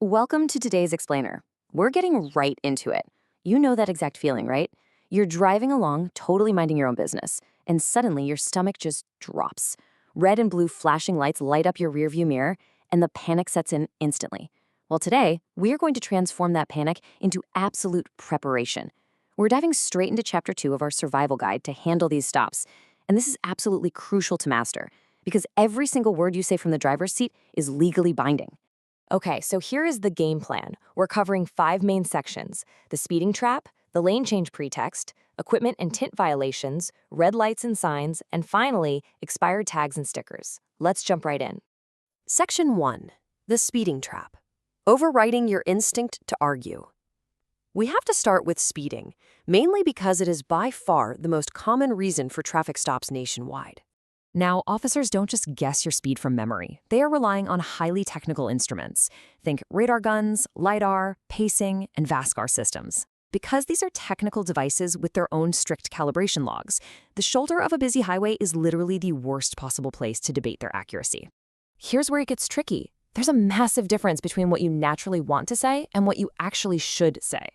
Welcome to today's explainer. We're getting right into it. You know that exact feeling, right? You're driving along, totally minding your own business, and suddenly your stomach just drops. Red and blue flashing lights light up your rearview mirror, and the panic sets in instantly. Well, today, we're going to transform that panic into absolute preparation. We're diving straight into Chapter 2 of our survival guide to handle these stops. And this is absolutely crucial to master, because every single word you say from the driver's seat is legally binding. Okay, so here is the game plan. We're covering 5 main sections: the speeding trap, the lane change pretext, equipment and tint violations, red lights and signs, and finally, expired tags and stickers. Let's jump right in. Section 1, the speeding trap. Overriding your instinct to argue. We have to start with speeding, mainly because it is by far the most common reason for traffic stops nationwide. Now, officers don't just guess your speed from memory. They are relying on highly technical instruments. Think radar guns, LiDAR, pacing, and VASCAR systems. Because these are technical devices with their own strict calibration logs, the shoulder of a busy highway is literally the worst possible place to debate their accuracy. Here's where it gets tricky. There's a massive difference between what you naturally want to say and what you actually should say.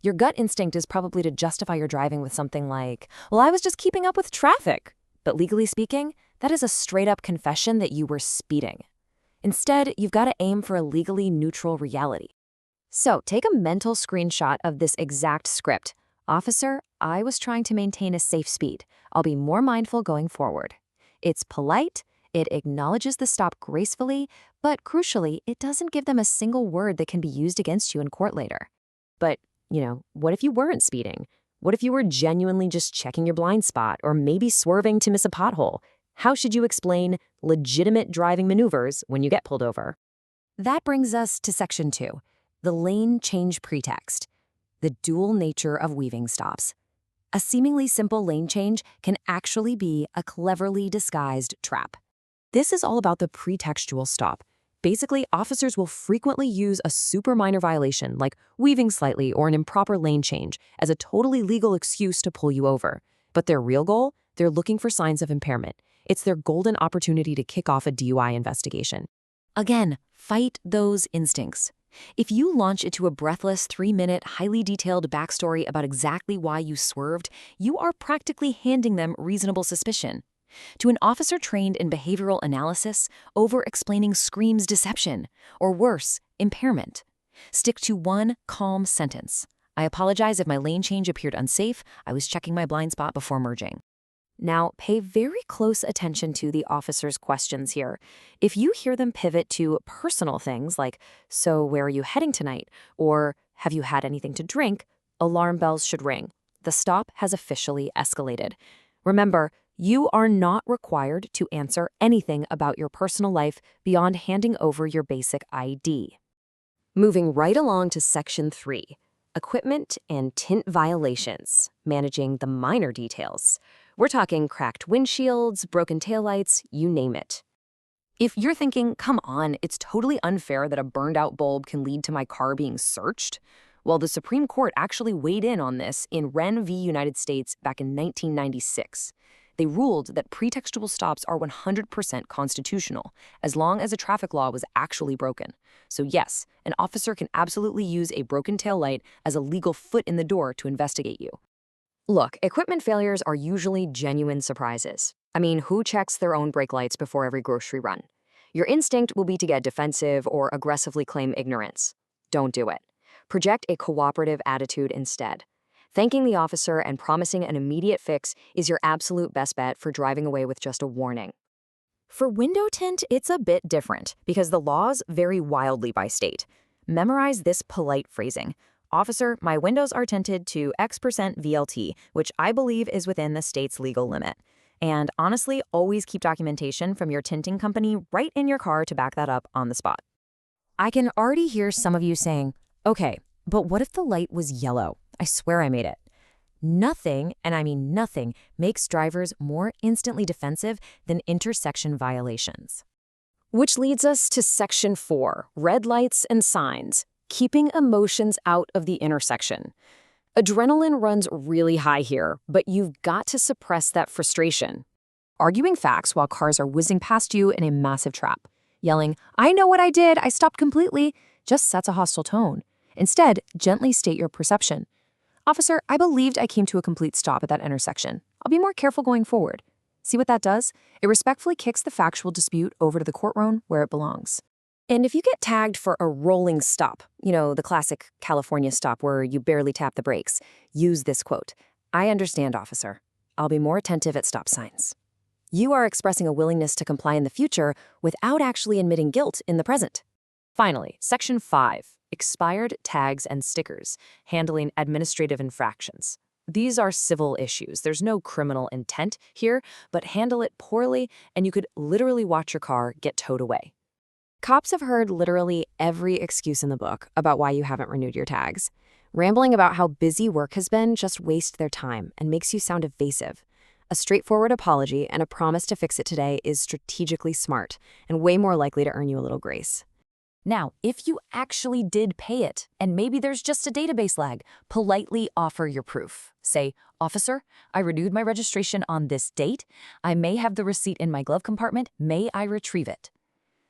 Your gut instinct is probably to justify your driving with something like, "Well, I was just keeping up with traffic." But legally speaking, that is a straight-up confession that you were speeding. Instead, you've got to aim for a legally neutral reality. So take a mental screenshot of this exact script. "Officer, I was trying to maintain a safe speed. I'll be more mindful going forward." It's polite, it acknowledges the stop gracefully, but crucially, it doesn't give them a single word that can be used against you in court later. But, what if you weren't speeding? What if you were genuinely just checking your blind spot or maybe swerving to miss a pothole? How should you explain legitimate driving maneuvers when you get pulled over? That brings us to Section 2, the lane change pretext, the dual nature of weaving stops. A seemingly simple lane change can actually be a cleverly disguised trap. This is all about the pretextual stop. Basically, officers will frequently use a super minor violation like weaving slightly or an improper lane change as a totally legal excuse to pull you over. But their real goal? They're looking for signs of impairment. It's their golden opportunity to kick off a DUI investigation. Again, fight those instincts. If you launch into a breathless 3-minute, highly detailed backstory about exactly why you swerved, you are practically handing them reasonable suspicion. To an officer trained in behavioral analysis, over-explaining screams deception, or worse, impairment. Stick to one calm sentence. "I apologize if my lane change appeared unsafe. I was checking my blind spot before merging." Now, pay very close attention to the officer's questions here. If you hear them pivot to personal things like, "So where are you heading tonight?" or "Have you had anything to drink?" alarm bells should ring. The stop has officially escalated. Remember, you are not required to answer anything about your personal life beyond handing over your basic ID. Moving right along to Section 3, equipment and tint violations, managing the minor details. We're talking cracked windshields, broken taillights, you name it. If you're thinking, "Come on, it's totally unfair that a burned-out bulb can lead to my car being searched," well, the Supreme Court actually weighed in on this in Wren v. United States back in 1996. They ruled that pretextual stops are 100% constitutional, as long as a traffic law was actually broken. So yes, an officer can absolutely use a broken taillight as a legal foot in the door to investigate you. Look, equipment failures are usually genuine surprises. I mean, who checks their own brake lights before every grocery run? Your instinct will be to get defensive or aggressively claim ignorance. Don't do it. Project a cooperative attitude instead. Thanking the officer and promising an immediate fix is your absolute best bet for driving away with just a warning. For window tint, it's a bit different because the laws vary wildly by state. Memorize this polite phrasing. "Officer, my windows are tinted to X% VLT, which I believe is within the state's legal limit." And honestly, always keep documentation from your tinting company right in your car to back that up on the spot. I can already hear some of you saying, "Okay, but what if the light was yellow? I swear I made it." Nothing, and I mean nothing, makes drivers more instantly defensive than intersection violations. Which leads us to Section 4, red lights and signs, keeping emotions out of the intersection. Adrenaline runs really high here, but you've got to suppress that frustration. Arguing facts while cars are whizzing past you in a massive trap. Yelling, "I know what I did, I stopped completely," just sets a hostile tone. Instead, gently state your perception. Officer, I believed I came to a complete stop at that intersection. I'll be more careful going forward. See what that does? It respectfully kicks the factual dispute over to the courtroom where it belongs. And if you get tagged for a rolling stop, the classic California stop where you barely tap the brakes, use this quote: "I understand, officer. I'll be more attentive at stop signs." You are expressing a willingness to comply in the future without actually admitting guilt in the present. Finally, Section 5, Expired Tags and Stickers, Handling Administrative Infractions. These are civil issues. There's no criminal intent here, but handle it poorly and you could literally watch your car get towed away. Cops have heard literally every excuse in the book about why you haven't renewed your tags. Rambling about how busy work has been just wastes their time and makes you sound evasive. A straightforward apology and a promise to fix it today is strategically smart and way more likely to earn you a little grace. Now, if you actually did pay it, and maybe there's just a database lag, politely offer your proof. Say, "Officer, I renewed my registration on this date. I may have the receipt in my glove compartment. May I retrieve it?"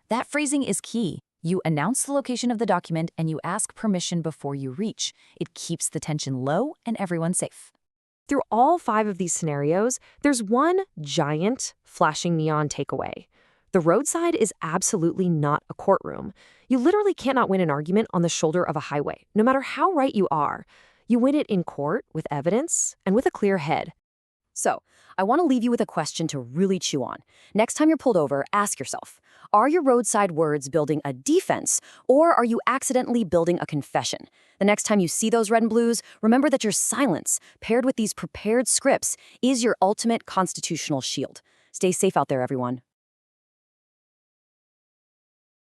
That phrasing is key. You announce the location of the document and you ask permission before you reach. It keeps the tension low and everyone safe. Through all 5 of these scenarios, there's one giant flashing neon takeaway. The roadside is absolutely not a courtroom. You literally cannot win an argument on the shoulder of a highway, no matter how right you are. You win it in court with evidence and with a clear head. So, I want to leave you with a question to really chew on. Next time you're pulled over, ask yourself, are your roadside words building a defense, or are you accidentally building a confession? The next time you see those red and blues, remember that your silence, paired with these prepared scripts, is your ultimate constitutional shield. Stay safe out there, everyone.